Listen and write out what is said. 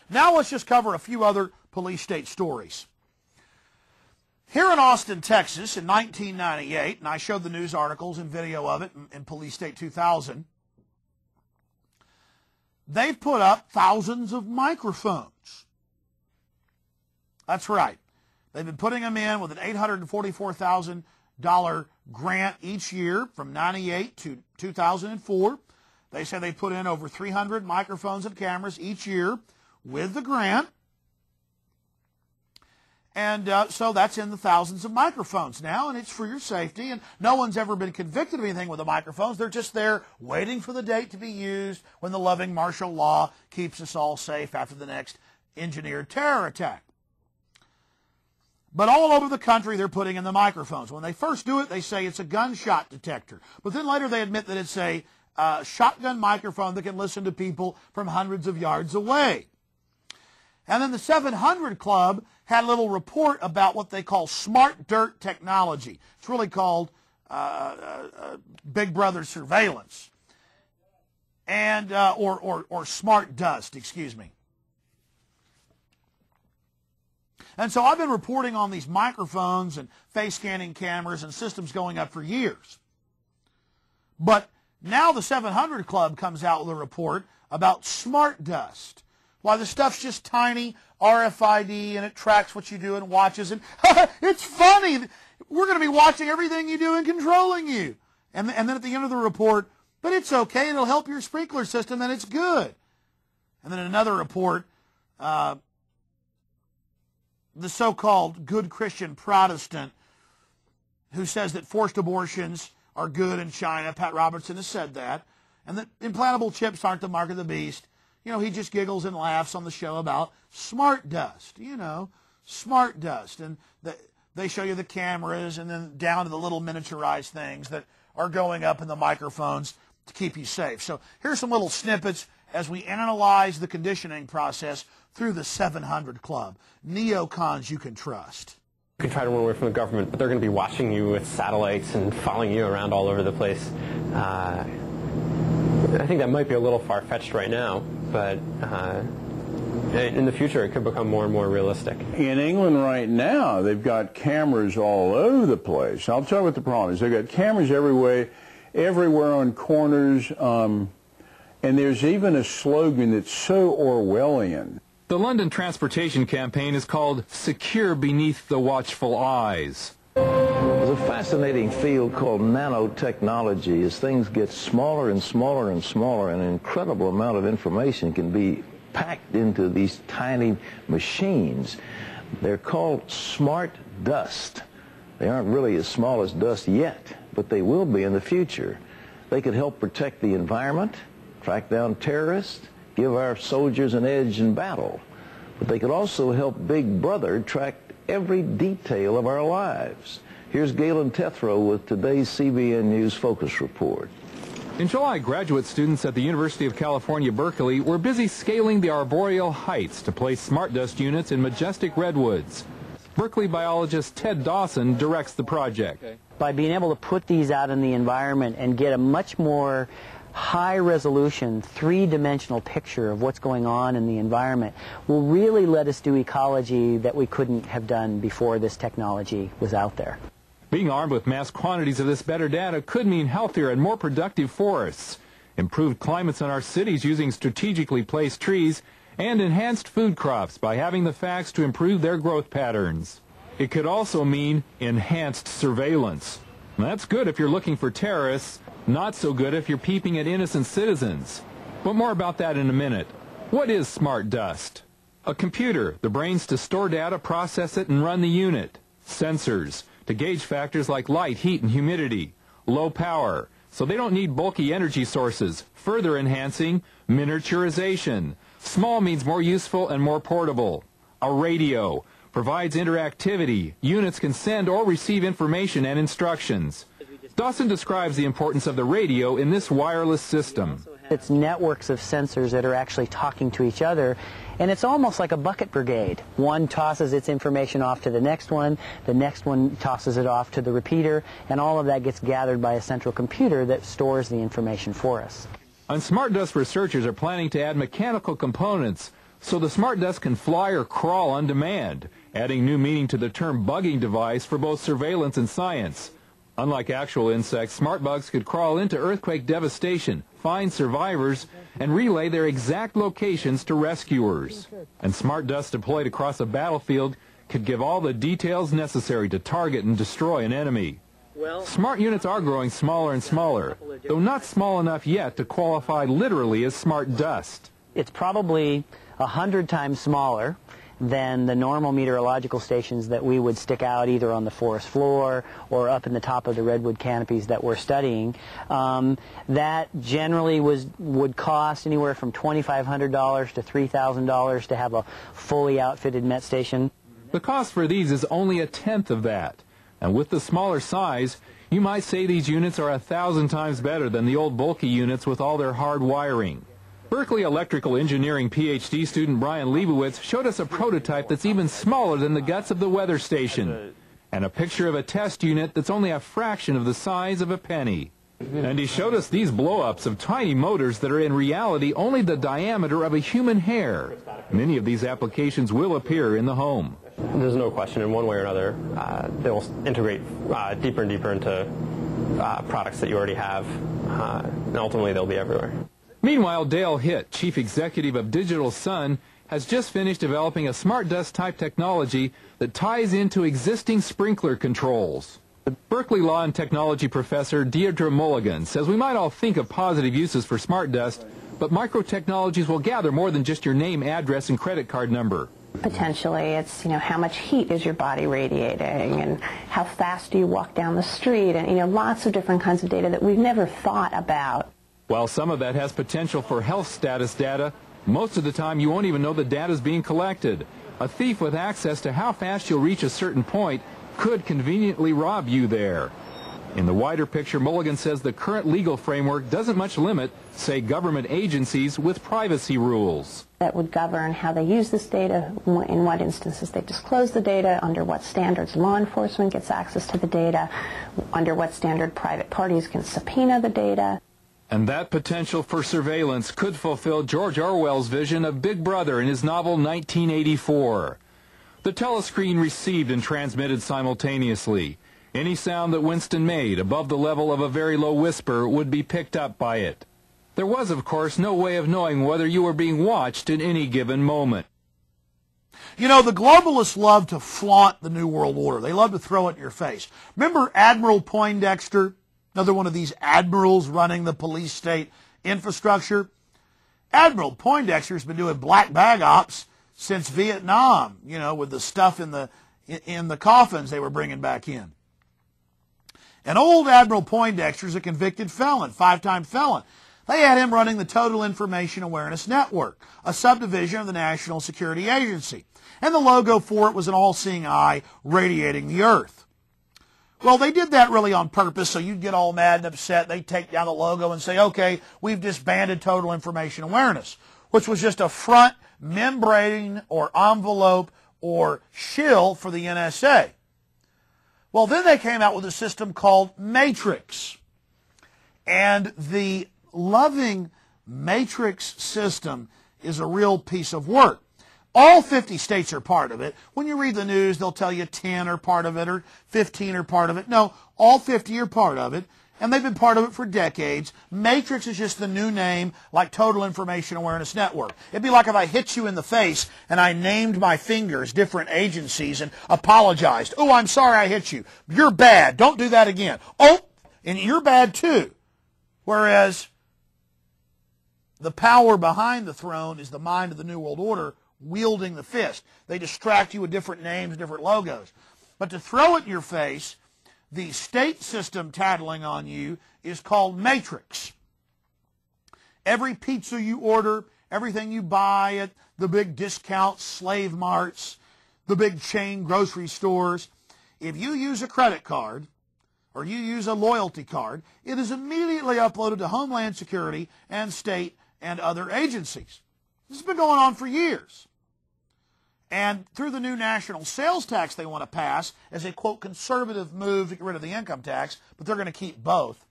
Now let's just cover a few other police state stories. Here in Austin, Texas, in 1998, and I showed the news articles and video of it in Police State 2000, they've put up thousands of microphones. That's right. They've been putting them in with an $844,000 grant each year from 98 to 2004. They say they put in over 300 microphones and cameras each year with the grant. And so that's in the thousands of microphones now, and it's for your safety. And no one's ever been convicted of anything with the microphones. They're just there waiting for the date to be used when the loving martial law keeps us all safe after the next engineered terror attack. But all over the country, they're putting in the microphones. When they first do it, they say it's a gunshot detector. But then later they admit that it's a shotgun microphone that can listen to people from hundreds of yards away. And then the 700 Club had a little report about what they call smart dirt technology. It's really called Big Brother surveillance, and or smart dust, excuse me. And so I've been reporting on these microphones and face scanning cameras and systems going up for years. But now the 700 Club comes out with a report about smart dust. Why, the stuff's just tiny, RFID, and it tracks what you do and watches. And it's funny. We're going to be watching everything you do and controlling you. And then at the end of the report, but it's okay. It'll help your sprinkler system, and it's good. And then another report, the so-called good Christian Protestant who says that forced abortions are good in China. Pat Robertson has said that. And that implantable chips aren't the mark of the beast. You know, he just giggles and laughs on the show about smart dust, smart dust. And they show you the cameras and then down to the little miniaturized things that are going up in the microphones to keep you safe. So here's some little snippets as we analyze the conditioning process through the 700 Club. Neocons you can trust. You can try to run away from the government, but they're going to be watching you with satellites and following you around all over the place. I think that might be a little far-fetched right now, but in the future it could become more and more realistic. In England right now, they've got cameras all over the place. I'll tell you what the problem is. They've got cameras everywhere on corners, and there's even a slogan that's so Orwellian. The London transportation campaign is called Secure Beneath the Watchful Eyes. There's a fascinating field called nanotechnology. As things get smaller and smaller and smaller, an incredible amount of information can be packed into these tiny machines. They're called smart dust. They aren't really as small as dust yet, but they will be in the future. They could help protect the environment, track down terrorists, give our soldiers an edge in battle. But they could also help Big Brother track every detail of our lives. Here's Galen Tethrow with today's CBN News Focus Report. In July, graduate students at the University of California, Berkeley were busy scaling the arboreal heights to place smart dust units in majestic redwoods. Berkeley biologist Ted Dawson directs the project. By being able to put these out in the environment and get a much more high-resolution, three-dimensional picture of what's going on in the environment will really let us do ecology that we couldn't have done before this technology was out there. Being armed with mass quantities of this better data could mean healthier and more productive forests, improved climates in our cities using strategically placed trees, and enhanced food crops by having the facts to improve their growth patterns. It could also mean enhanced surveillance. That's good if you're looking for terrorists, not so good if you're peeping at innocent citizens. But more about that in a minute. What is smart dust? A computer, the brains to store data, process it, and run the unit. Sensors, to gauge factors like light, heat, and humidity. Low power, so they don't need bulky energy sources, further enhancing miniaturization. Small means more useful and more portable. A radio provides interactivity. Units can send or receive information and instructions. Dawson describes the importance of the radio in this wireless system. It's networks of sensors that are actually talking to each other, and it's almost like a bucket brigade. One tosses its information off to the next one tosses it off to the repeater, and all of that gets gathered by a central computer that stores the information for us. On smart dust, researchers are planning to add mechanical components so the smart dust can fly or crawl on demand, adding new meaning to the term bugging device for both surveillance and science. Unlike actual insects, smart bugs could crawl into earthquake devastation, find survivors, and relay their exact locations to rescuers. And smart dust deployed across a battlefield could give all the details necessary to target and destroy an enemy. Smart units are growing smaller and smaller, though not small enough yet to qualify literally as smart dust. It's probably 100 times smaller than the normal meteorological stations that we would stick out either on the forest floor or up in the top of the redwood canopies that we're studying. That generally would cost anywhere from $2,500 to $3,000 to have a fully outfitted MET station. The cost for these is only 1/10 of that. And with the smaller size, you might say these units are 1,000 times better than the old bulky units with all their hard wiring. Berkeley Electrical Engineering PhD student Brian Leibowitz showed us a prototype that's even smaller than the guts of the weather station, and a picture of a test unit that's only a fraction of the size of a penny. And he showed us these blow-ups of tiny motors that are in reality only the diameter of a human hair. Many of these applications will appear in the home. There's no question, in one way or another, they will integrate deeper and deeper into products that you already have, and ultimately they'll be everywhere. Meanwhile, Dale Hitt, chief executive of Digital Sun, has just finished developing a smart dust type technology that ties into existing sprinkler controls. Berkeley Law and Technology professor Deirdre Mulligan says we might all think of positive uses for smart dust, but microtechnologies will gather more than just your name, address, and credit card number. Potentially, it's, how much heat is your body radiating, and how fast do you walk down the street, and, lots of different kinds of data that we've never thought about. While some of that has potential for health status data, most of the time you won't even know the data is being collected. A thief with access to how fast you'll reach a certain point could conveniently rob you there. In the wider picture, Mulligan says the current legal framework doesn't much limit, say, government agencies with privacy rules. That would govern how they use this data, in what instances they disclose the data, under what standards law enforcement gets access to the data, under what standard private parties can subpoena the data. And that potential for surveillance could fulfill George Orwell's vision of Big Brother in his novel 1984. The telescreen received and transmitted simultaneously. Any sound that Winston made above the level of a very low whisper would be picked up by it. There was, of course, no way of knowing whether you were being watched at any given moment. The globalists love to flaunt the New World Order. They love to throw it in your face. Remember Admiral Poindexter? Another one of these admirals running the police state infrastructure. Admiral Poindexter's been doing black bag ops since Vietnam, with the stuff in the coffins they were bringing back in. And old Admiral Poindexter's a convicted felon, 5-time felon. They had him running the Total Information Awareness Network, a subdivision of the National Security Agency. And the logo for it was an all-seeing eye radiating the earth. Well, they did that really on purpose, so you'd get all mad and upset. They'd take down the logo and say, okay, we've disbanded Total Information Awareness, which was just a front membrane or envelope or shill for the NSA. Well, then they came out with a system called Matrix. And the loving Matrix system is a real piece of work. All 50 states are part of it. When you read the news, they'll tell you 10 are part of it or 15 are part of it. No, all 50 are part of it, and they've been part of it for decades. Matrix is just the new name, like Total Information Awareness Network. It'd be like if I hit you in the face and I named my fingers different agencies and apologized. Oh, I'm sorry I hit you. You're bad. Don't do that again. Oh, and you're bad too. Whereas the power behind the throne is the mind of the New World Order, wielding the fist. They distract you with different names, different logos. But to throw it in your face, the state system tattling on you is called Matrix. Every pizza you order, everything you buy at the big discount slave marts, the big chain grocery stores, if you use a credit card or you use a loyalty card, it is immediately uploaded to Homeland Security and state and other agencies. This has been going on for years. And through the new national sales tax they want to pass as a, quote, conservative move to get rid of the income tax, but they're going to keep both.